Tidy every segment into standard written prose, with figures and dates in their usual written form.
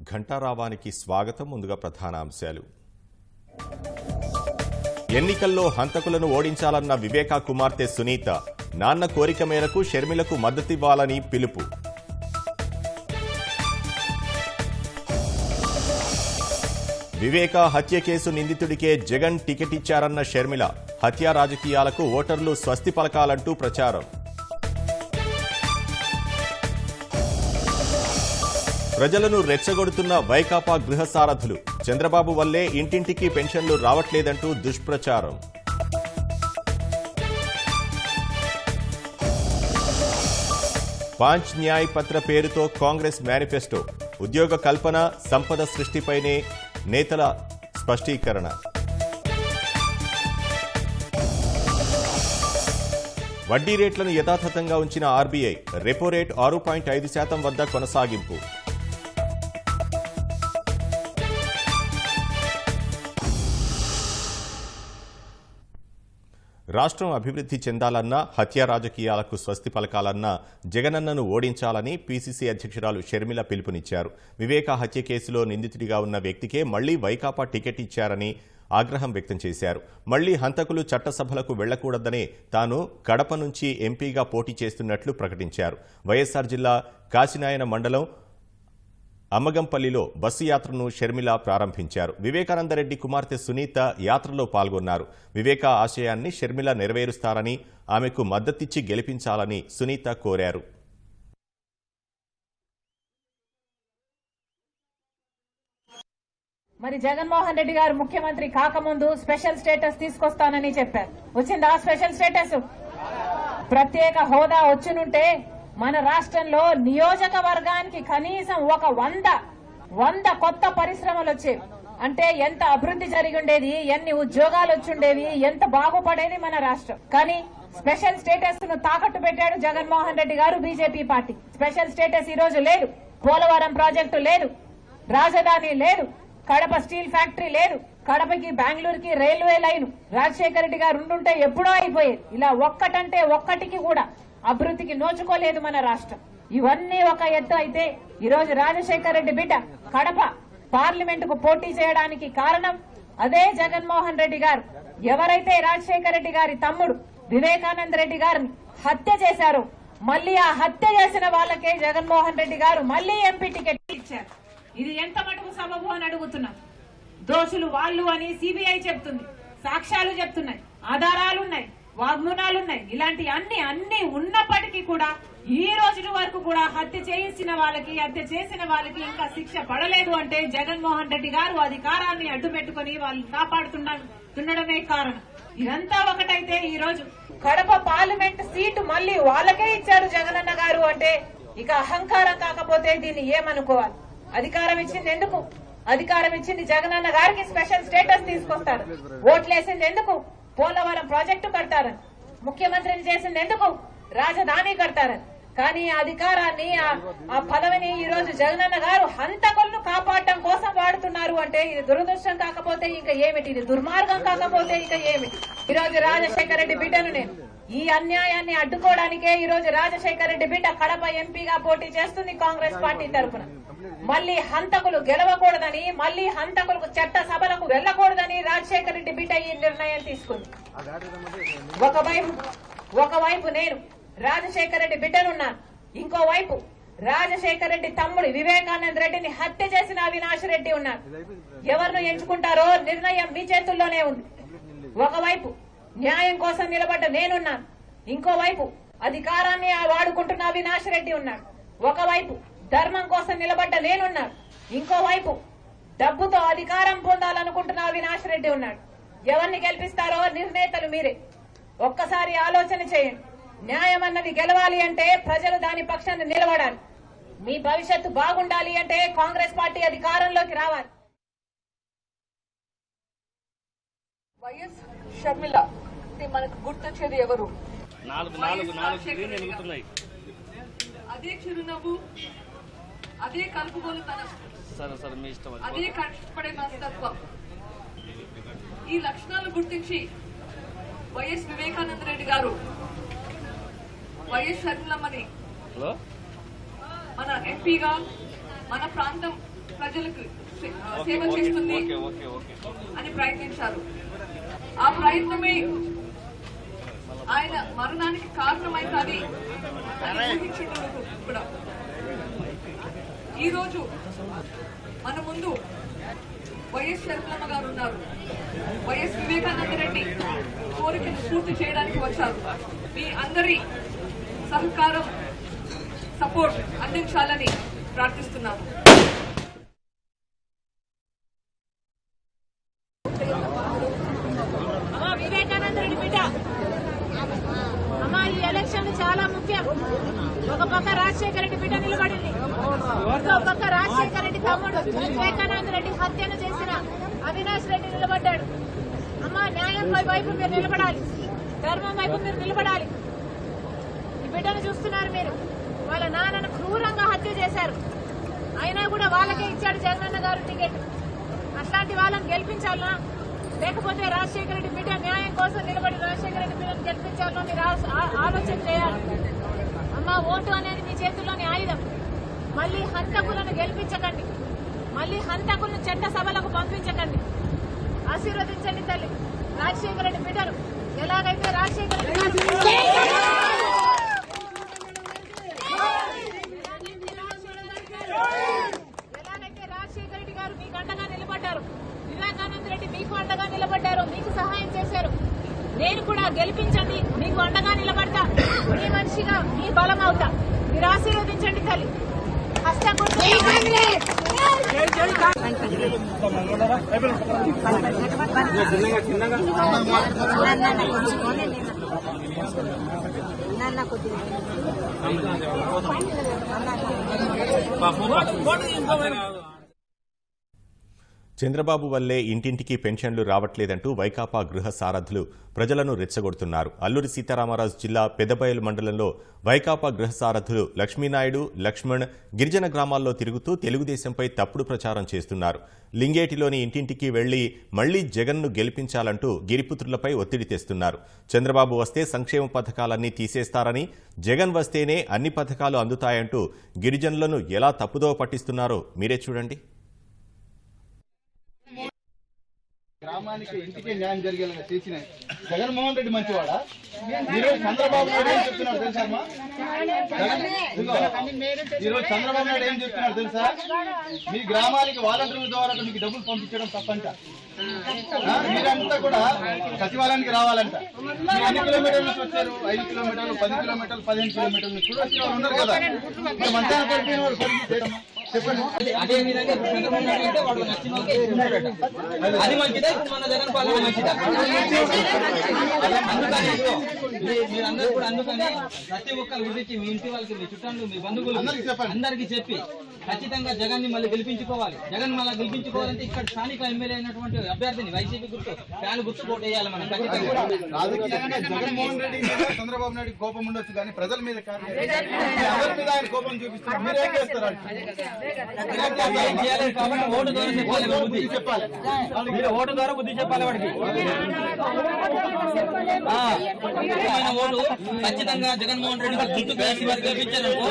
ఘంటారావానికి స్వాగతం. ముందుగా ప్రధానాంశాలు. ఎన్నికల్లో హంతకులను ఓడించాలన్న వివేకా కుమార్తె సునీత నాన్న కోరిక మేరకు షర్మిలకు మద్దతివ్వాలని పిలుపు. వివేకా హత్య కేసు నిందితుడికే జగన్ టికెట్ ఇచ్చారన్న షర్మిల హత్యా రాజకీయాలకు ఓటర్లు స్వస్తి పలకాలంటూ ప్రచారం. ప్రజలను రెచ్చగొడుతున్న వైకాపా గృహసారథులు చంద్రబాబు వల్లే ఇంటింటికి పెన్షన్లు రావట్లేదంటూ దుష్ప్రచారం. పాంచ్ న్యాయ్ పత్ర పేరుతో కాంగ్రెస్ మేనిఫెస్టో ఉద్యోగ కల్పన సంపద సృష్టిపైనే నేతల స్పష్టీకరణ. వడ్డీ రేట్లను యథాతథంగా ఉంచిన ఆర్బీఐ రెపో రేట్ 6.5% వద్ద కొనసాగింపు. రాష్ట్రం అభివృద్ధి చెందాలన్నా హత్యా రాజకీయాలకు స్వస్తి పలకాలన్నా జగనన్నను ఓడించాలని పీసీసీ అధ్యక్షురాలు షర్మిల పిలుపునిచ్చారు. వివేకా హత్య కేసులో నిందితుడిగా ఉన్న వ్యక్తికే మళ్లీ వైకాపా టికెట్ ఇచ్చారని ఆగ్రహం వ్యక్తం చేశారు. మళ్లీ హంతకులు చట్టసభలకు వెళ్లకూడదనే తాను కడప నుంచి ఎంపీగా పోటీ చేస్తున్నట్లు ప్రకటించారు. వైఎస్సార్ జిల్లా కాశీనాయన మండలం అమ్మగంపల్లిలో బస్సు యాత్రను షర్మిల ప్రారంభించారు. వివేకానందరెడ్డి కుమార్తె సునీత యాత్రలో పాల్గొన్నారు. వివేకా ఆశయాన్ని షర్మిల నెరవేరుస్తారని, ఆమెకు మద్దతిచ్చి గెలిపించాలని సునీత కోరారు. మరి జగన్మోహన్ రెడ్డి గారు ముఖ్యమంత్రి కాకముందు స్పెషల్ స్టేటస్ తీసుకొస్తానని చెప్పారు. వచ్చిందా స్పెషల్ స్టేటస్? ప్రత్యేక హోదా వచ్చునుంటే మన రాష్ట్రంలో నియోజకవర్గానికి కనీసం ఒక 100 కొత్త పరిశ్రమలు వచ్చేవి. అంటే ఎంత అభివృద్ధి జరిగి ఉండేది, ఎన్ని ఉద్యోగాలు వచ్చుండేవి, ఎంత బాగుపడేది మన రాష్ట్రం. కానీ స్పెషల్ స్టేటస్ ను తాకట్టు పెట్టాడు జగన్మోహన్ రెడ్డి గారు, బీజేపీ పార్టీ. స్పెషల్ స్టేటస్ ఈ రోజు లేదు. పోలవరం ప్రాజెక్టు లేదు, రాజధాని లేదు, కడప స్టీల్ ఫ్యాక్టరీ లేదు, కడపకి బెంగళూరుకి రైల్వే లైన్ రాజశేఖర రెడ్డి గారు ఉండుంటే ఎప్పుడో అయిపోయేది. ఇలా ఒక్కటంటే ఒక్కటికి కూడా అభివృద్ధికి నోచుకోలేదు మన రాష్ట్రం. ఇవన్నీ ఒక ఎత్తు అయితే ఈరోజు రాజశేఖర రెడ్డి బిడ్డ కడప పార్లమెంటుకు పోటీ చేయడానికి కారణం అదే జగన్మోహన్ రెడ్డి గారు. ఎవరైతే రాజశేఖర రెడ్డి గారి తమ్ముడు వివేకానంద రెడ్డి గారిని హత్య చేశారో మళ్లీ ఆ హత్య చేసిన వాళ్ళకే జగన్మోహన్ రెడ్డి గారు మళ్లీ ఎంపీ టికెట్ ఇచ్చారు. ఇది ఎంత మటుకు సబబు అని అడుగుతున్నాం. దోషులు వాళ్ళు అని సిబిఐ చెప్తుంది, సాక్ష్యాలు చెప్తున్నాయి, ఆధారాలున్నాయి, వాగ్మూనాలున్నాయి. ఇలాంటి అన్ని ఉన్నప్పటికీ కూడా ఈ రోజు వరకు కూడా హత్య చేసిన వాళ్ళకి ఇంకా శిక్ష పడలేదు అంటే జగన్మోహన్ రెడ్డి గారు అధికారాన్ని అడ్డుపెట్టుకుని వాళ్ళు కాపాడుతుండడమే కారణం. ఇదంతా ఒకటైతే ఈ రోజు కడప పార్లమెంట్ సీటు మళ్లీ వాళ్ళకే ఇచ్చారు జగనన్న గారు అంటే ఇక అహంకారం కాకపోతే దీన్ని ఏమనుకోవాలి? అధికారం ఇచ్చింది ఎందుకు? అధికారం ఇచ్చింది జగనన్న గారికి స్పెషల్ స్టేటస్ తీసుకొస్తారు. ఓట్లేసింది ఎందుకు? పోలవరం ప్రాజెక్టు కడతారని. ముఖ్యమంత్రిని చేసింది ఎందుకు? రాజధాని కడతారని. కానీ ఆ అధికారాన్ని ఆ పదవిని ఈ రోజు జగనన్న గారు హంతకులను కాపాడటం కోసం వాడుతున్నారు అంటే ఇది దురదృష్టం కాకపోతే ఇంకా ఏమిటి? ఇది దుర్మార్గం కాకపోతే ఇంకా ఏమిటి? ఈ రోజు రాజశేఖర రెడ్డి బిడ్డను నేను ఈ అన్యాయాన్ని అడ్డుకోవడానికే ఈ రోజు రాజశేఖర రెడ్డి బిడ్డ కడప ఎంపీగా పోటీ చేస్తుంది కాంగ్రెస్ పార్టీ తరఫున. మళ్లీ హంతకులు గెలవకూడదని, మళ్లీ హంతకులకు చట్ట సభలకు వెళ్లకూడదని రాజశేఖర రెడ్డి బిడ్డ ఈ నిర్ణయం తీసుకుంది. ఒకవైపు నేను రాజశేఖర రెడ్డి బిడ్డనున్నాను, ఇంకోవైపు రాజశేఖర రెడ్డి తమ్ముడు వివేకానంద రెడ్డిని హత్య చేసిన అవినాష్ రెడ్డి ఉన్నారు. ఎవరిని ఎంచుకుంటారో నిర్ణయం మీ చేతుల్లోనే ఉంది. ఒకవైపు న్యాయం కోసం నిలబడ్డ నేనున్నాను, ఇంకోవైపు అధికారాన్ని వాడుకుంటున్న అవినాష్ రెడ్డి ఉన్నాడు. ఒకవైపు ధర్మం కోసం నిలబడ్డ నేనున్నాను, ఇంకోవైపు డబ్బుతో అధికారం పొందాలనుకుంటున్న అవినాష్ రెడ్డి ఉన్నాడు. ఎవరిని గెలిపిస్తారో నిర్ణేతలు మీరే. ఒక్కసారి ఆలోచన చేయండి. న్యాయం అన్నది గెలవాలి అంటే ప్రజలు దాని పక్షాన్ని నిలబడాలి. మీ భవిష్యత్తు బాగుండాలి అంటే కాంగ్రెస్ పార్టీ అధికారంలోకి రావాలి. వైఎస్ షర్మిల మనకు గుర్తొచ్చేది ఎవరు? అదే చిరునవ్వు, అదే కలుపుగోలుతనం, అదే కష్టపడే మనస్తత్వం. ఈ లక్షణాలు గుర్తించి వైఎస్ వివేకానంద రెడ్డి గారు వైఎస్ షర్మిలమ్మని మన ఎంపీగా మన ప్రాంతం ప్రజలకు సేవ చేస్తుంది అని ప్రయత్నించారు. ఆ ప్రయత్నమే ఆయన మరణానికి కారణమైంది అని ఊహించడం కూడా. ఈరోజు మన ముందు వైఎస్ షర్మిలమ్మ గారు ఉన్నారు. వైఎస్ వివేకానంద రెడ్డి కోరికను పూర్తి చేయడానికి వచ్చారు. మీ అందరి సహకారం, సపోర్ట్ అందించాలని ప్రార్థిస్తున్నాము. వివేకానంద రెడ్డి బిడ్డ అమ్మా, ఈ ఎలక్షన్ చాలా ముఖ్యం. ఒక పక్క రాజశేఖర రెడ్డి బిడ్డ నిలబడింది, ఇంకో పక్క రాజశేఖర రెడ్డి తమ్ముడు వివేకానంద రెడ్డి హత్యను చేసిన అవినాష్ రెడ్డి నిలబడ్డాడు. అమ్మా, న్యాయం వైపు మీరు నిలబడాలి, ధర్మం వైపు మీరు నిలబడాలి. ఈ బిడ్డను చూస్తున్నారు మీరు. వాళ్ళ నాన్నను క్రూరంగా హత్య చేశారు, అయినా కూడా వాళ్ళకే ఇచ్చాడు జగనన్న గారు టికెట్. అట్లాంటి వాళ్ళని గెలిపించాలనా, లేకపోతే రాజశేఖర రెడ్డి బిడ్డ న్యాయం కోసం నిలబడి రాజశేఖర రెడ్డి బిడ్డను గెలిపించాలో మీరు ఆలోచన చేయాలి. అమ్మ, ఓటు అనేది మీ చేతుల్లోని ఆయుధం. మళ్లీ హంతకులను గెలిపించకండి, మళ్లీ హంతకులను చట్ట సభలకు పంపించకండి. ఆశీర్వదించండి తల్లి రాజశేఖర రెడ్డి బిడ్డను. ఎలాగైతే రాజశేఖర రెడ్డి గారు మీకు అండగా నిలబడ్డారు, వివేకానంద రెడ్డి మీకు అండగా నిలబడ్డారు, మీకు సహాయం చేశారు. నేను కూడా గెలిపించండి, మీకు అండగా నిలబడతా, మీ మనిషిగా మీ బలం అవుతా. మీరు ఆశీర్వదించండి తల్లి. హస్తం చంద్రబాబు వల్లే ఇంటింటికి పెన్షన్లు రావట్లేదంటూ వైకాపా గృహ సారథులు ప్రజలను రెచ్చగొడుతున్నారు. అల్లూరి సీతారామరాజు జిల్లా పెద్దబయలు మండలంలో వైకాపా గృహ సారథులు లక్ష్మీనాయుడు, లక్ష్మణ్ గిరిజన గ్రామాల్లో తిరుగుతూ తెలుగుదేశంపై తప్పుడు ప్రచారం చేస్తున్నారు. లింగేటిలోని ఇంటింటికి వెళ్లి మళ్లీ జగన్ను గెలిపించాలంటూ గిరిపుత్రులపై ఒత్తిడి తెస్తున్నారు. చంద్రబాబు వస్తే సంక్షేమ పథకాలన్నీ తీసేస్తారని, జగన్ వస్తేనే అన్ని పథకాలు అందుతాయంటూ గిరిజనులను ఎలా తప్పుదోవ పట్టిస్తున్నారో మీరే చూడండి. గ్రామానికి ఇంటికి న్యాయం జరిగేలా చేసిన జగన్మోహన్ రెడ్డి మంచివాడా? ఈరోజు చంద్రబాబు నాయుడు ఏం చెప్తున్నారు తెలుసా? ఈరోజు చంద్రబాబు నాయుడు ఏం చెప్తున్నారు తెలుసా? మీ గ్రామానికి వాలంటీర్ల ద్వారా మీకు డబ్బులు పంపించడం తప్పంట. మీరంతా కూడా సచివాలయానికి రావాలంట. మీరు ఎన్ని కిలోమీటర్ల నుంచి వచ్చారు? 5 కిలోమీటర్లు, 10 కిలోమీటర్లు, 15 కిలోమీటర్ల నుంచి కూడా వచ్చిన వాళ్ళు ఉన్నారు కదా. మీరు మంచాన పడిపోయిన వాళ్ళు చెప్పండి. అదే విధంగా చంద్రబాబు నాయుడు అంటే వాడు నచ్చిన అది మంచిదా, ఇప్పుడు మన జగన్ పాలన మంచిదా? అందుకని మీరందరూ కూడా అందుకని ప్రతి ఒక్కరు గురించి మీ ఇంటి వాళ్ళకి, మీ చుట్టాలు, మీ బంధువులు అందరికీ చెప్పి ఖచ్చితంగా జగన్ ని మళ్ళీ గెలిపించుకోవాలి. జగన్ మళ్ళీ గెలిపించుకోవాలంటే ఇక్కడ స్థానిక ఎమ్మెల్యే అయినటువంటి అభ్యర్థిని వైసీపీ గుర్తు ఫ్యాన్ గుర్తు పోటీ వేయాలి మనం ఖచ్చితంగా. రాజకీయంగా జగన్మోహన్ రెడ్డి మీద చంద్రబాబు నాయుడు కోపం ఉండొచ్చు, కానీ ప్రజల మీద కాదు. ఎవరి మీద ఆయన కోపం చూపిస్తారు? మీరేం చేస్తారు? కాబట్టి ఓటు ద్వారా చెప్పాలి, బుద్ధి చెప్పాలి. ఓటు ద్వారా బుద్ధి చెప్పాలి వాడికి. ఓటు ఖచ్చితంగా జగన్మోహన్ రెడ్డి జుట్టు కేసి వారికి గెలిపించారనుకో,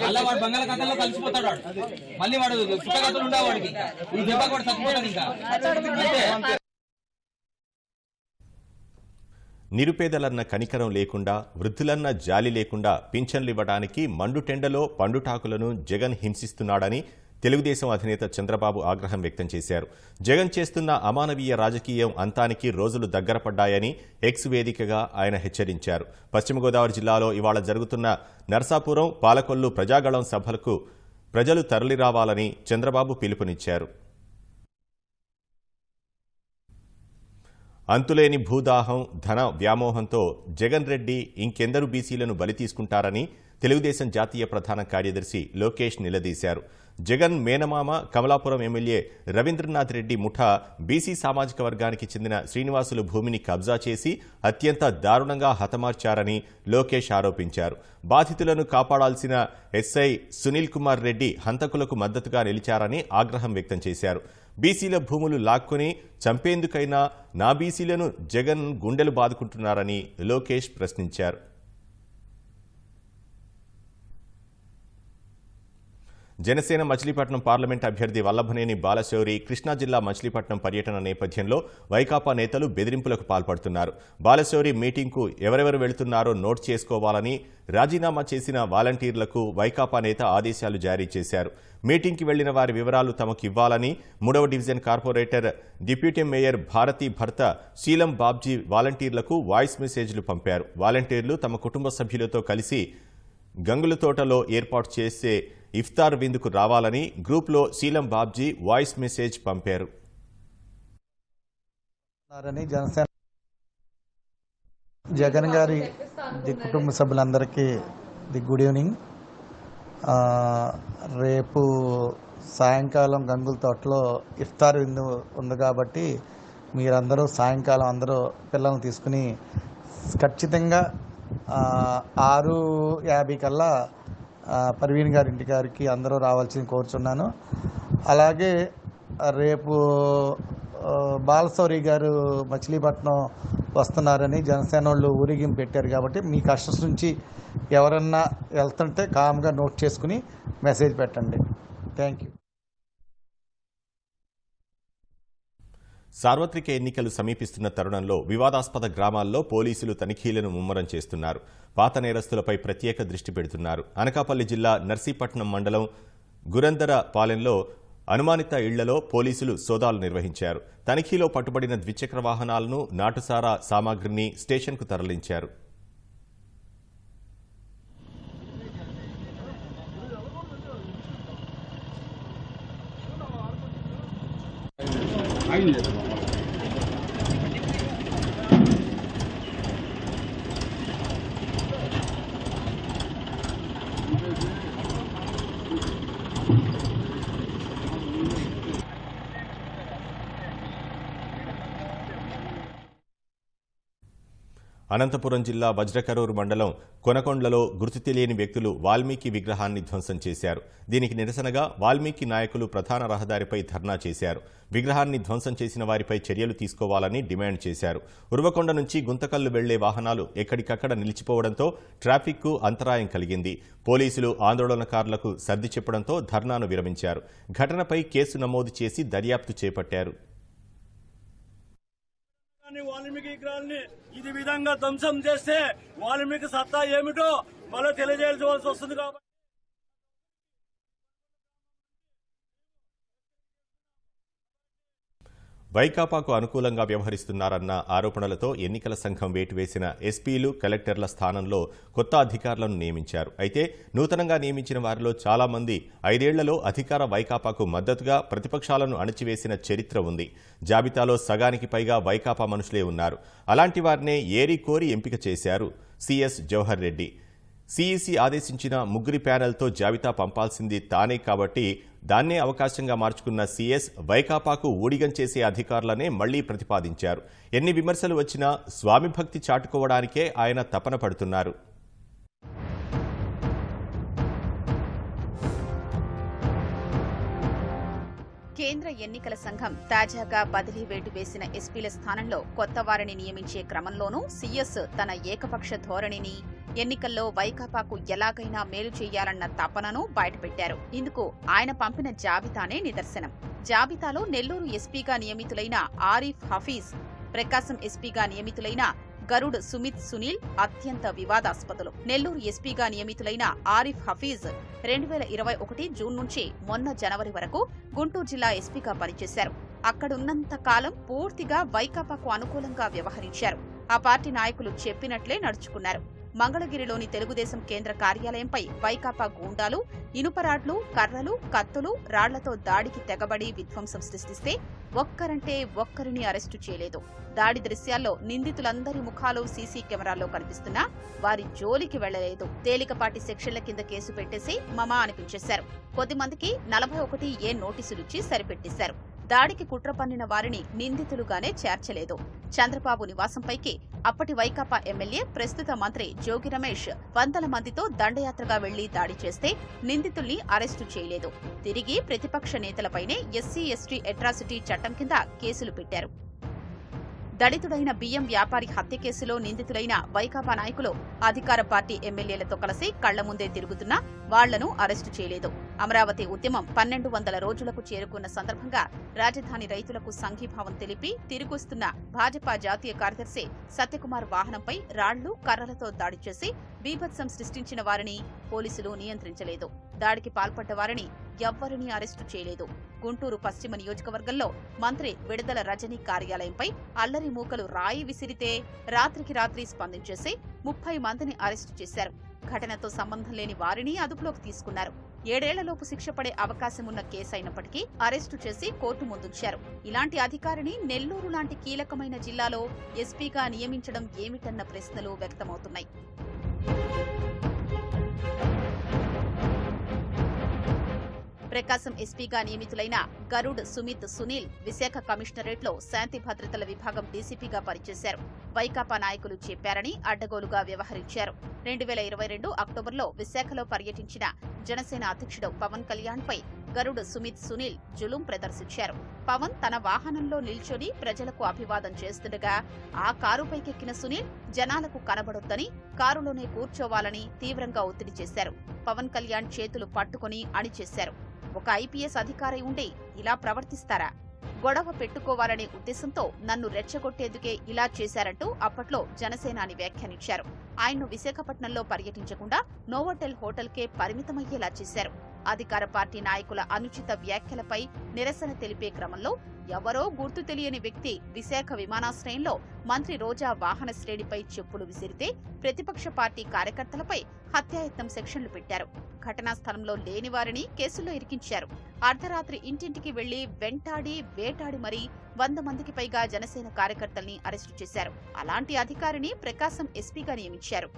అలా వాడు బంగాళాఖాతంలో కలిసిపోతాడు. వాడు మళ్ళీ వాడు పుట్టగతులు ఉండే వాడికి ఈ దెబ్బ కూడా చచ్చిపోతాడు. ఇంకా అంతే. నిరుపేదలన్న కనికరం లేకుండా, వృద్ధులన్న జాలి లేకుండా పింఛన్లు ఇవ్వడానికి మండుటెండలో పండుటాకులను జగన్ హింసిస్తున్నాడని తెలుగుదేశం అధినేత చంద్రబాబు ఆగ్రహం వ్యక్తం చేశారు. జగన్ చేస్తున్న అమానవీయ రాజకీయం అంతానికి రోజులు దగ్గరపడ్డాయని ఎక్స్ వేదికగా ఆయన హెచ్చరించారు. పశ్చిమ గోదావరి జిల్లాలో ఇవాళ జరుగుతున్న నర్సాపురం, పాలకొల్లు ప్రజాగళం సభలకు ప్రజలు తరలిరావాలని చంద్రబాబు పిలుపునిచ్చారు. అంతులేని భూదాహం, ధన వ్యామోహంతో జగన్ రెడ్డి ఇంకెందరు బీసీలను బలి తీసుకుంటారని తెలుగుదేశం జాతీయ ప్రధాన కార్యదర్శి లోకేష్ నిలదీశారు. జగన్ మేనమామ కమలాపురం ఎమ్మెల్యే రవీంద్రనాథ్ రెడ్డి ముఠా బీసీ సామాజిక వర్గానికి చెందిన శ్రీనివాసులు భూమిని కబ్జా చేసి అత్యంత దారుణంగా హతమార్చారని లోకేష్ ఆరోపించారు. బాధితులను కాపాడాల్సిన ఎస్ఐ సునీల్ కుమార్ రెడ్డి హంతకులకు మద్దతుగా నిలిచారని ఆగ్రహం వ్యక్తం చేశారు. బీసీల భూములు లాక్కుని చంపేందుకైనా నా బీసీలను జగన్ గుండెలు బాదుకుంటున్నారని లోకేష్ ప్రశ్నించారు. జనసేన మచిలీపట్నం పార్లమెంట్ అభ్యర్థి వల్లభనేని బాలశౌరి కృష్ణా జిల్లా మచిలీపట్నం పర్యటన నేపథ్యంలో వైకాపా నేతలు బెదిరింపులకు పాల్పడుతున్నారు. బాలశౌరి మీటింగ్కు ఎవరెవరు వెళుతున్నారో నోట్ చేసుకోవాలని రాజీనామా చేసిన వాలంటీర్లకు వైకాపా నేత ఆదేశాలు జారీ చేశారు. మీటింగ్కి వెళ్లిన వారి వివరాలు తమకు ఇవ్వాలని 3వ division corporator deputy mayor Bharati భర్త శీలం బాబ్జీ వాలంటీర్లకు వాయిస్ మెసేజ్లు పంపారు. వాలంటీర్లు తమ కుటుంబ సభ్యులతో కలిసి గంగులతోటలో ఏర్పాటు చేసే ఇఫ్తార్ విందుకు రావాలని గ్రూప్లో శీలం బాబ్జీ వాయిస్ మెసేజ్ పంపారు. జగన్ గారి కుటుంబ సభ్యులందరికీ గుడ్ ఈవినింగ్. రేపు సాయంకాలం గంగుల తోటలో ఇఫ్తార్ విందు ఉంది కాబట్టి మీరందరూ సాయంకాలం అందరూ పిల్లల్ని తీసుకుని ఖచ్చితంగా 6:50 కల్లా పర్వీన్ గారి ఇంటికి అందరూ రావాల్సింది కోరుచున్నాను. అలాగే రేపు బాలశౌరి గారు మచిలీపట్నం వస్తున్నారని జనసేన వాళ్ళు ఊరేగింపు పెట్టారు కాబట్టి మీ కష్టం నుంచి ఎవరన్నా వెళ్తుంటే కామ్గా నోట్ చేసుకుని మెసేజ్ పెట్టండి. Thank you. సార్వత్రిక ఎన్నికలు సమీపిస్తున్న తరుణంలో వివాదాస్పద గ్రామాల్లో పోలీసులు తనిఖీలను ముమ్మరం చేస్తున్నారు. పాత నేరస్తులపై ప్రత్యేక దృష్టి పెడుతున్నారు. అనకాపల్లి జిల్లా నర్సీపట్నం మండలం గురందరపాలెంలో అనుమానిత ఇళ్లలో పోలీసులు సోదాలు నిర్వహించారు. తనిఖీలో పట్టుబడిన ద్విచక్ర వాహనాలను, నాటుసారా సామాగ్రిని స్టేషన్కు తరలించారు. అనంతపురం జిల్లా వజ్రకరూరు మండలం కొనకొండలలో గుర్తు తెలియని వ్యక్తులు వాల్మీకి విగ్రహాన్ని ధ్వంసం చేశారు. దీనికి నిరసనగా వాల్మీకి నాయకులు ప్రధాన రహదారిపై ధర్నా చేశారు. విగ్రహాన్ని ధ్వంసం చేసిన వారిపై చర్యలు తీసుకోవాలని డిమాండ్ చేశారు. ఉరవకొండ నుంచి గుంతకల్లు వెళ్లే వాహనాలు ఎక్కడికక్కడ నిలిచిపోవడంతో ట్రాఫిక్కు అంతరాయం కలిగింది. పోలీసులు ఆందోళనకారులకు సర్ది చెప్పడంతో ధర్నాను విరమించారు. ఘటనపై కేసు నమోదు చేసి దర్యాప్తు చేపట్టారు. వాల్మీకి విగ్రహాన్ని ఇది విధంగా ధ్వంసం చేస్తే వాల్మీకి సత్తా ఏమిటో మళ్ళీ తెలియజేయాల్సి వస్తుంది. కాబట్టి వైకాపాకు అనుకూలంగా వ్యవహరిస్తున్నారన్న ఆరోపణలతో ఎన్నికల సంఘం వేటువేసిన ఎస్పీలు, కలెక్టర్ల స్థానంలో కొత్త అధికారులను నియమించారు. అయితే నూతనంగా నియమించిన వారిలో చాలా మంది 5 ఏళ్లలో అధికార వైకాపాకు మద్దతుగా ప్రతిపక్షాలను అణచివేసిన చరిత్ర ఉంది. జాబితాలో సగానికి పైగా వైకాపా మనుషులే ఉన్నారు. అలాంటి వారినే ఏరి కోరి ఎంపిక చేశారు సిఎస్ జవహర్ రెడ్డి. సిఈసి ఆదేశించిన 3 ప్యానెల్తో జాబితా పంపాల్సింది తానే కాబట్టి దాన్నే అవకాశంగా మార్చుకున్న సీఎస్ వైకాపాకు ఊడిగం చేసే అధికారులనే మళ్లీ ప్రతిపాదించారు. ఎన్ని విమర్శలు వచ్చినా స్వామి భక్తి చాటుకోవడానికే ఆయన తపన పడుతున్నారు. కేంద్ర ఎన్నికల సంఘం తాజాగా బదిలీ వేటు వేసిన ఎస్పీల స్థానంలో కొత్త వారిని నియమించే క్రమంలోనూ సీఎస్ తన ఏకపక్ష ధోరణిని, ఎన్నికల్లో వైకాపాకు ఎలాగైనా మేలు చేయాలన్న తపనను బయటపెట్టారు. ఇందుకు ఆయన పంపిన జాబితానే నిదర్శనం. జాబితాలో నెల్లూరు ఎస్పీగా నియమితులైన ఆరిఫ్ హఫీజ్, ప్రకాశం ఎస్పీగా నియమితులైన గరుడ్ సుమిత్ సునీల్ అత్యంత వివాదాస్పదులు. నెల్లూరు ఎస్పీగా నియమితులైన ఆరిఫ్ హఫీజ్ 2021 జూన్ నుంచి మొన్న జనవరి వరకు గుంటూరు జిల్లా ఎస్పీగా పనిచేశారు. అక్కడున్నంత కాలం పూర్తిగా వైకాపాకు అనుకూలంగా వ్యవహరించారు. ఆ పార్టీ నాయకులు చెప్పినట్లే నడుచుకున్నారు. మంగళగిరిలోని తెలుగుదేశం కేంద్ర కార్యాలయంపై వైకాపా గూండాలు ఇనుపరాడ్లు, కర్రలు, కత్తులు, రాళ్లతో దాడికి తెగబడి విధ్వంసం సృష్టిస్తే ఒక్కరంటే ఒక్కరిని అరెస్టు చేయలేదు. దాడి దృశ్యాల్లో నిందితులందరి ముఖాలు సీసీ కెమెరాల్లో కనిపిస్తున్నా వారి జోలికి వెళ్లలేదు. తేలికపాటి సెక్షన్ల కింద కేసు పెట్టేసి మమా అనిపించేశారు. కొద్దిమందికి 41A నోటీసులిచ్చి సరిపెట్టేశారు. దాడికి కుట్ర పన్నిన వారిని నిందితులుగానే చేర్చలేదు. చంద్రబాబు నివాసంపైకి అప్పటి వైకాపా ఎమ్మెల్యే, ప్రస్తుత మంత్రి జోగి రమేష్ వందల మందితో దండయాత్రగా వెళ్లి దాడి చేస్తే నిందితుల్ని అరెస్టు చేయలేదు. తిరిగి ప్రతిపక్ష నేతలపైనే ఎస్సీ ఎస్టీ అట్రాసిటీ చట్టం కింద కేసులు పెట్టారు. దళితుడైన బియ్యం వ్యాపారి హత్య కేసులో నిందితులైన వైకాపా నాయకులు అధికార పార్టీ ఎమ్మెల్యేలతో కలిసి కళ్ల ముందే తిరుగుతున్నా వాళ్లను అరెస్టు చేయలేదు. అమరావతి ఉద్యమం 1200 రోజులకు చేరుకున్న సందర్భంగా రాజధాని రైతులకు సంఘీభావం తెలిపి తిరిగొస్తున్న భాజపా జాతీయ కార్యదర్శి సత్యకుమార్ వాహనంపై రాళ్లు, కర్రలతో దాడి చేసి బీభత్సం సృష్టించిన వారిని పోలీసులు నియంత్రించలేదు. దాడికి పాల్పడ్డ వారిని ఎవ్వరినీ అరెస్టు చేయలేదు. గుంటూరు పశ్చిమ నియోజకవర్గంలో మంత్రి విడుదల రజనీ కార్యాలయంపై అల్లరి మూకలు రాయి విసిరితే రాత్రికి రాత్రి స్పందించేసి 30 మందిని అరెస్టు చేశారు. ఘటనతో సంబంధం లేని వారిని అదుపులోకి తీసుకున్నారు. 7 ఏళ్లలోపు శిక్ష పడే అవకాశం ఉన్న కేసు అయినప్పటికీ అరెస్టు చేసి కోర్టు ముందుంచారు. ఇలాంటి అధికారిని నెల్లూరు లాంటి కీలకమైన జిల్లాలో ఎస్పీగా నియమించడం ఏమిటన్న ప్రశ్నలు వ్యక్తమవుతున్నాయి. ప్రకాశం ఎస్పీగా నియమితులైన గరుడ్ సుమిత్ సునీల్ విశాఖ కమిషనరేట్లో శాంతి భద్రతల విభాగం డీసీపీగా పనిచేశారు. వైకాపా నాయకులు చెప్పారని అడ్డగోలుగా వ్యవహరించారు. 2022 అక్టోబర్లో విశాఖలో పర్యటించిన జనసేన అధ్యక్షుడు పవన్ కళ్యాణ్ పై గరుడ్ సుమిత్ సునీల్ జులుం ప్రదర్శించారు. పవన్ తన వాహనంలో నిల్చొని ప్రజలకు అభివాదం చేస్తుండగా ఆ కారుపైకెక్కిన సునీల్ జనాలకు కనబడొద్దని, కారులోనే కూర్చోవాలని తీవ్రంగా ఒత్తిడి చేశారు. పవన్ కళ్యాణ్ చేతులు పట్టుకుని అణిచేశారు. ఒక ఐపీఎస్ అధికారి ఉండి ఇలా ప్రవర్తిస్తారా? గొడవ పెట్టుకోవాలనే ఉద్దేశంతో నన్ను రెచ్చగొట్టేందుకే ఇలా చేశారంటూ అప్పట్లో జనసేనాని వ్యాఖ్యానించారు. ఆయన్ను విశాఖపట్నంలో పర్యటించకుండా నోవోటెల్ హోటల్కే పరిమితమయ్యేలా చేశారు. అధికార పార్టీ నాయకుల అనుచిత వ్యాఖ్యలపై నిరసన తెలిపే క్రమంలో ఎవరో గుర్తు తెలియని వ్యక్తి విశాఖ విమానాశ్రయంలో మంత్రి రోజా వాహన శ్రేణిపై చెప్పులు విసిరితే ప్రతిపక్ష పార్టీ కార్యకర్తలపై హత్యాయత్నం సెక్షన్లు పెట్టారు. ఘటనా స్థలంలో లేని వారిని కేసుల్లో ఇరికించారు. అర్ధరాత్రి ఇంటింటికి వెళ్లి వెంటాడి వేటాడి మరీ 100 మందికి పైగా జనసేన కార్యకర్తల్ని అరెస్టు చేశారు. అలాంటి అధికారిని ప్రకాశం ఎస్పీగా నియమించారు.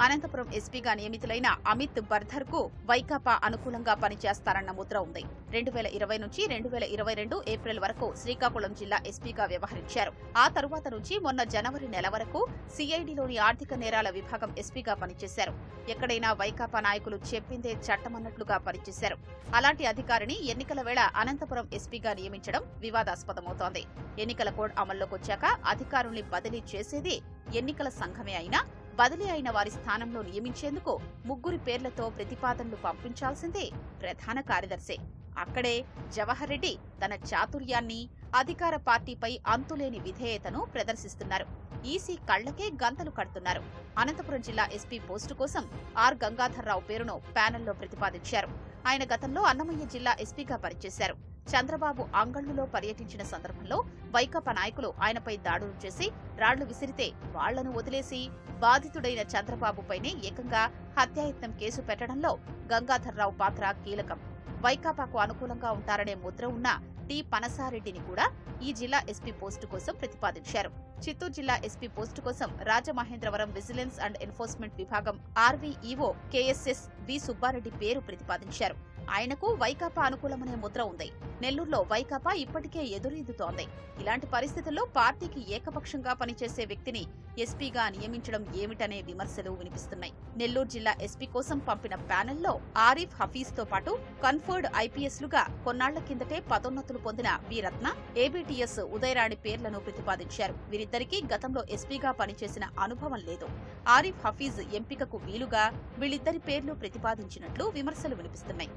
అనంతపురం ఎస్పీగా నియమితులైన అమిత్ బర్ధర్ కు వైకాపా అనుకూలంగా పనిచేస్తారన్న ముద్ర ఉంది. 2020 నుంచి 2022 ఏప్రిల్ వరకు శ్రీకాకుళం జిల్లా ఎస్పీగా వ్యవహరించారు. ఆ తరువాత నుంచి మొన్న జనవరి నెల వరకు సిఐడిలోని ఆర్థిక నేరాల విభాగం ఎస్పీగా పనిచేశారు. ఎక్కడైనా వైకాపా నాయకులు చెప్పిందే చట్టమన్నట్లుగా పనిచేశారు. అలాంటి అధికారిని ఎన్నికల వేళ అనంతపురం ఎస్పీగా నియమించడం వివాదాస్పదమవుతోంది. ఎన్నికల కోడ్ అమల్లోకొచ్చాక అధికారుల్ని బదిలీ చేసేది ఎన్నికల సంఘమే అయినా బదిలీ అయిన వారి స్థానంలో నియమించేందుకు 3 పేర్లతో ప్రతిపాదనలు పంపించాల్సిందే ప్రధాన కార్యదర్శి. అక్కడే జవహర్ రెడ్డి తన చాతుర్యాన్ని, అధికార పార్టీపై అంతులేని విధేయతను ప్రదర్శిస్తున్నారు. ఈసీ కళ్లకే గంతలు కడుతున్నారు. అనంతపురం జిల్లా ఎస్పీ పోస్టు కోసం ఆర్ గంగాధర్రావు పేరును ప్యానెల్లో ప్రతిపాదించారు. ఆయన గతంలో అన్నమయ్య జిల్లా ఎస్పీగా పనిచేశారు. చంద్రబాబు అంగళ్లులో పర్యటించిన సందర్భంలో వైకాపా నాయకులు ఆయనపై దాడులు చేసి రాళ్లు విసిరితే వాళ్లను వదిలేసి బాధితుడైన చంద్రబాబుపైనే ఏకంగా హత్యాయత్నం కేసు పెట్టడంలో గంగాధర్రావు పాత్ర కీలకం. వైకాపాకు అనుకూలంగా ఉంటారనే ముద్ర ఉన్న టి పనసారెడ్డిని కూడా ఈ జిల్లా ఎస్పీ పోస్టు కోసం ప్రతిపాదించారు. చిత్తూరు జిల్లా ఎస్పీ పోస్టు కోసం రాజమహేంద్రవరం విజిలెన్స్ అండ్ ఎన్ఫోర్స్మెంట్ విభాగం ఆర్వీఈఓ కేఎస్ఎస్ వి సుబ్బారెడ్డి పేరు ప్రతిపాదించారు. ఆయనకు వైకాపా అనుకూలమనే ముద్ర ఉంది. నెల్లూరులో వైకాపా ఇప్పటికే ఎదురీదుతోంది. ఇలాంటి పరిస్థితుల్లో పార్టీకి ఏకపక్షంగా పనిచేసే వ్యక్తిని ఎస్పీగా నియమించడం ఏమిటనే విమర్శలు వినిపిస్తున్నాయి. నెల్లూరు జిల్లా ఎస్పీ కోసం పంపిన ప్యానెల్లో ఆరిఫ్ హఫీజ్ తో పాటు కన్ఫర్డ్ ఐపీఎస్లుగా కొన్నాళ్ల కిందటే పదోన్నతులు పొందిన వి రత్న, ఏబీటీఎస్ ఉదయరాణి పేర్లను ప్రతిపాదించారు. వీరిద్దరికీ గతంలో ఎస్పీగా పనిచేసిన అనుభవం లేదు. ఆరిఫ్ హఫీజ్ ఎంపికకు వీలుగా వీళ్ళిద్దరి పేర్లు ప్రతిపాదించినట్లు విమర్శలు వినిపిస్తున్నాయి.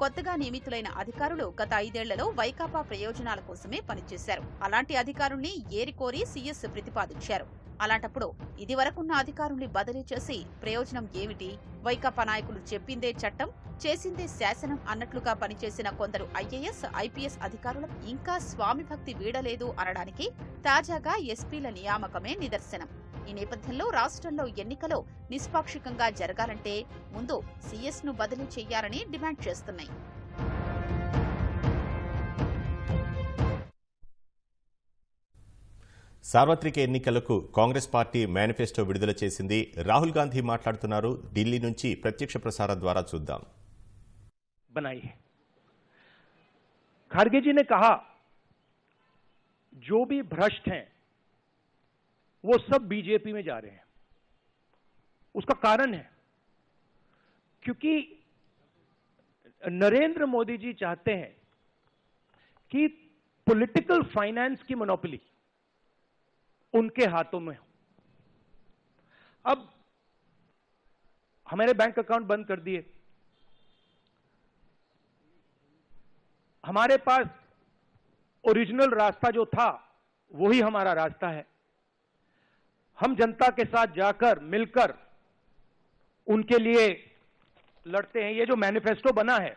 కొత్తగా నియమితులైన అధికారులు గత 5 ఏళ్లలో వైకాపా ప్రయోజనాల కోసమే పనిచేశారు. అలాంటి అధికారుల్ని ఏరికోరి సీఎస్ ప్రతిపాదించారు. అలాంటప్పుడు ఇదివరకున్న అధికారుల్ని బదిలీ చేసి ప్రయోజనం ఏమిటి? వైకాపా నాయకులు చెప్పిందే చట్టం, చేసిందే శాసనం అన్నట్లుగా పనిచేసిన కొందరు ఐఏఎస్, ఐపీఎస్ అధికారులు ఇంకా స్వామి భక్తి వీడలేదు అనడానికి తాజాగా ఎస్పీల నియామకమే నిదర్శనం. ఈ నేపథ్యంలో రాష్ట్రంలో ఎన్నికలు నిష్పాక్షికంగా జరగాలంటే ముందు సీఎస్ ను బదిలీ చేయాలని డిమాండ్ చేస్తున్నాయి. సార్వత్రిక ఎన్నికలకు కాంగ్రెస్ పార్టీ మేనిఫెస్టో విడుదల చేసింది. రాహుల్ గాంధీ మాట్లాడుతున్నారు. ఢిల్లీ నుంచి ప్రత్యక్ష ప్రసారం ద్వారా చూద్దాం. बनाई है। खड़गे जी ने कहा जो भी भ्रष्ट हैं वो सब बीजेपी में जा रहे हैं। उसका कारण है क्योंकि नरेंद्र मोदी जी चाहते हैं कि पॉलिटिकल फाइनेंस की मोनोपोली उनके हाथों में हो। अब हमारे बैंक अकाउंट बंद कर दिए, हमारे पास ओरिजिनल रास्ता जो था वही हमारा रास्ता है। हम जनता के साथ जाकर मिलकर उनके लिए लड़ते हैं। ये जो मैनिफेस्टो बना है,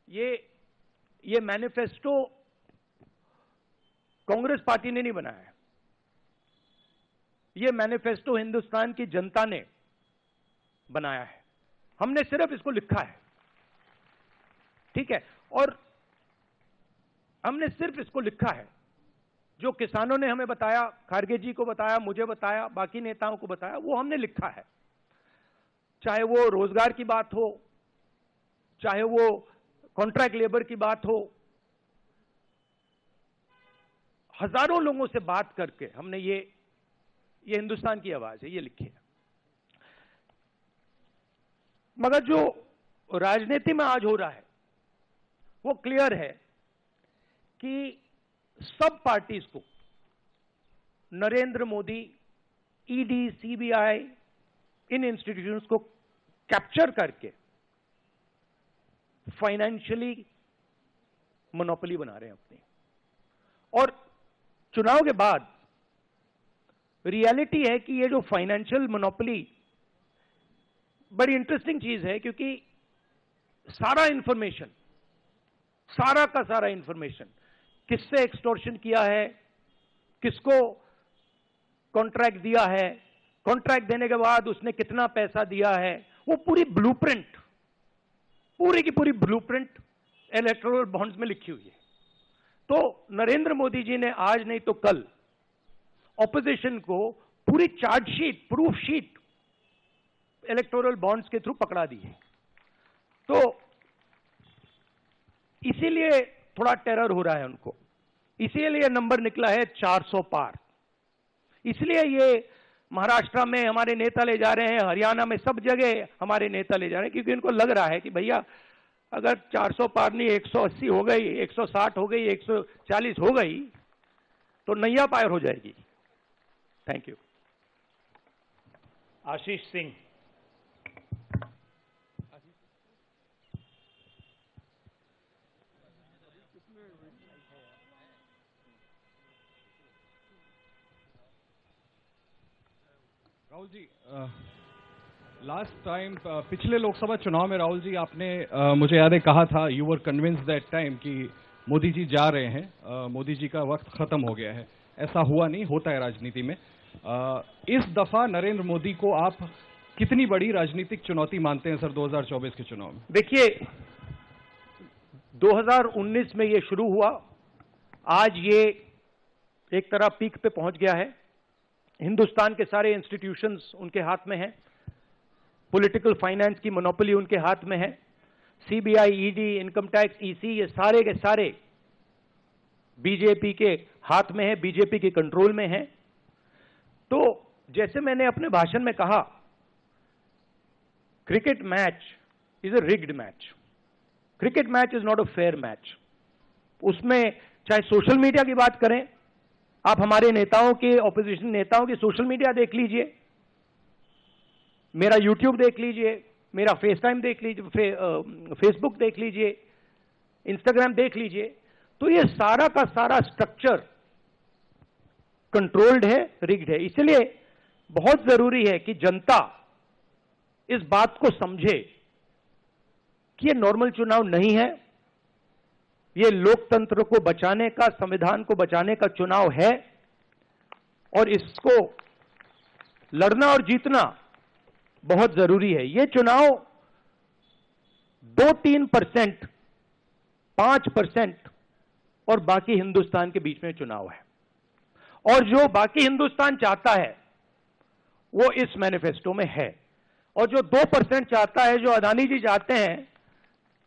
ये मैनिफेस्टो कांग्रेस पार्टी ने नहीं बनाया है। ये मैनिफेस्टो हिंदुस्तान की जनता ने बनाया है। हमने सिर्फ इसको लिखा है, ठीक है, और हमने सिर्फ इसको लिखा है। जो किसानों ने हमें बताया, खारगे जी को बताया, मुझे बताया, बाकी नेताओं को बताया, वो हमने लिखा है। चाहे वो रोजगार की बात हो, चाहे वो कॉन्ट्रैक्ट लेबर की बात हो, हजारों लोगों से बात करके हमने ये हिंदुस्तान की आवाज है, ये लिखी है। मगर जो राजनीति में आज हो रहा है वो क्लियर है कि सब पार्टीज को नरेंद्र मोदी, ईडी, सीबीआई, इन इंस्टीट्यूशंस को कैप्चर करके फाइनेंशियली मोनोपोली बना रहे हैं अपनी। और चुनाव के बाद रियलिटी है कि ये जो फाइनेंशियल मोनोपोली बड़ी इंटरेस्टिंग चीज है, क्योंकि सारा इंफॉर्मेशन, सारा का सारा इंफॉर्मेशन, किससे एक्सटॉर्शन किया है, किसको कॉन्ट्रैक्ट दिया है, कॉन्ट्रैक्ट देने के बाद उसने कितना पैसा दिया है, वो पूरी ब्लूप्रिंट, पूरी की पूरी ब्लूप्रिंट इलेक्टोरल बॉन्ड्स में लिखी हुई है। तो नरेंद्र मोदी जी ने आज नहीं तो कल ऑपोजिशन को पूरी chargesheet, proof sheet electoral bonds के थ्रू पकड़ा दी है। तो इसीलिए थोड़ा टेरर हो रहा है उनको, इसीलिए नंबर निकला है 400 पार। इसलिए ये महाराष्ट्र में हमारे नेता ले जा रहे हैं, हरियाणा में सब जगह हमारे नेता ले जा रहे हैं, क्योंकि इनको लग रहा है कि भैया अगर 400 पार नहीं 180 हो गई, 160 हो गई, 140 हो गई तो नैया पार हो जाएगी। Thank you. Ashish Singh. Rahul ji, last time पिछले लोकसभा चुनाव में राहुल जी आपने मुझे याद है कहा था, you were convinced that time कि मोदी जी जा रहे हैं, मोदी जी का वक्त खत्म हो गया है। ऐसा हुआ नहीं, होता है राजनीति में। इस दफा नरेंद्र मोदी को आप कितनी बड़ी राजनीतिक चुनौती मानते हैं सर 2024 के चुनाव में? देखिए, 2019 में ये शुरू हुआ, आज ये एक तरह पीक पे पहुंच गया है। हिंदुस्तान के सारे इंस्टीट्यूशंस उनके हाथ में हैं, पॉलिटिकल फाइनेंस की मोनोपोली उनके हाथ में है, CBI, ED, income tax, EC, ये सारे के सारे बीजेपी के हाथ में है, बीजेपी के कंट्रोल में है। तो जैसे मैंने अपने भाषण में कहा, cricket match is a rigged match. Cricket match is not a fair match. उसमें चाहे सोशल मीडिया की बात करें, आप हमारे नेताओं के, ऑपोजिशन नेताओं की सोशल मीडिया देख लीजिए, मेरा यूट्यूब देख लीजिए, मेरा फेस टाइम देख लीजिए, फेसबुक देख लीजिए, इंस्टाग्राम देख लीजिए, तो ये सारा का सारा स्ट्रक्चर कंट्रोल्ड है, रिग्ड है। इसलिए बहुत जरूरी है कि जनता इस बात को समझे कि ये नॉर्मल चुनाव नहीं है, ये लोकतंत्र को बचाने का, संविधान को बचाने का चुनाव है, और इसको लड़ना और जीतना बहुत जरूरी है। ये चुनाव 2-3%, 5% और बाकी हिंदुस्तान के बीच में चुनाव है, और जो बाकी हिंदुस्तान चाहता है वो इस मैनिफेस्टो में है, और जो 2% चाहता है, जो अदानी जी चाहते हैं,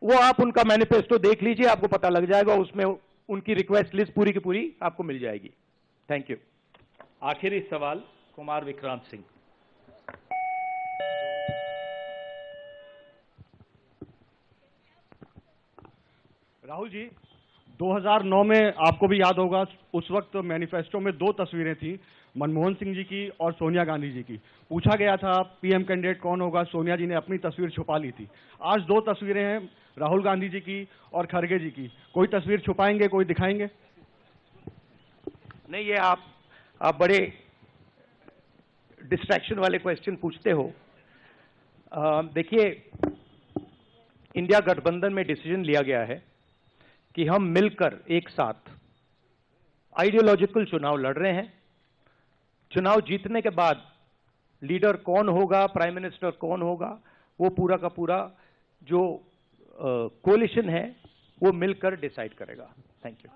वो आप उनका मैनिफेस्टो देख लीजिए, आपको पता लग जाएगा, उसमें उनकी रिक्वेस्ट लिस्ट पूरी की पूरी आपको मिल जाएगी। Thank you. आखिरी सवाल कुमार विक्रांत सिंह। राहुल जी, 2009 में आपको भी याद होगा, उस वक्त मैनिफेस्टो में 2 तस्वीरें थी, मनमोहन सिंह जी की और सोनिया गांधी जी की। पूछा गया था पीएम कैंडिडेट कौन होगा, सोनिया जी ने अपनी तस्वीर छुपा ली थी। आज 2 तस्वीरें हैं, राहुल गांधी जी की और खड़गे जी की। कोई तस्वीर छुपाएंगे, कोई दिखाएंगे? नहीं, ये आप बड़े डिस्ट्रैक्शन वाले क्वेश्चन पूछते हो। देखिए, इंडिया गठबंधन में डिसीजन लिया गया है कि हम मिलकर एक साथ आइडियोलॉजिकल चुनाव लड़ रहे हैं। चुनाव जीतने के बाद लीडर कौन होगा, प्राइम मिनिस्टर कौन होगा, वो पूरा का पूरा जो कोलिशन है वो मिलकर डिसाइड करेगा। Thank you.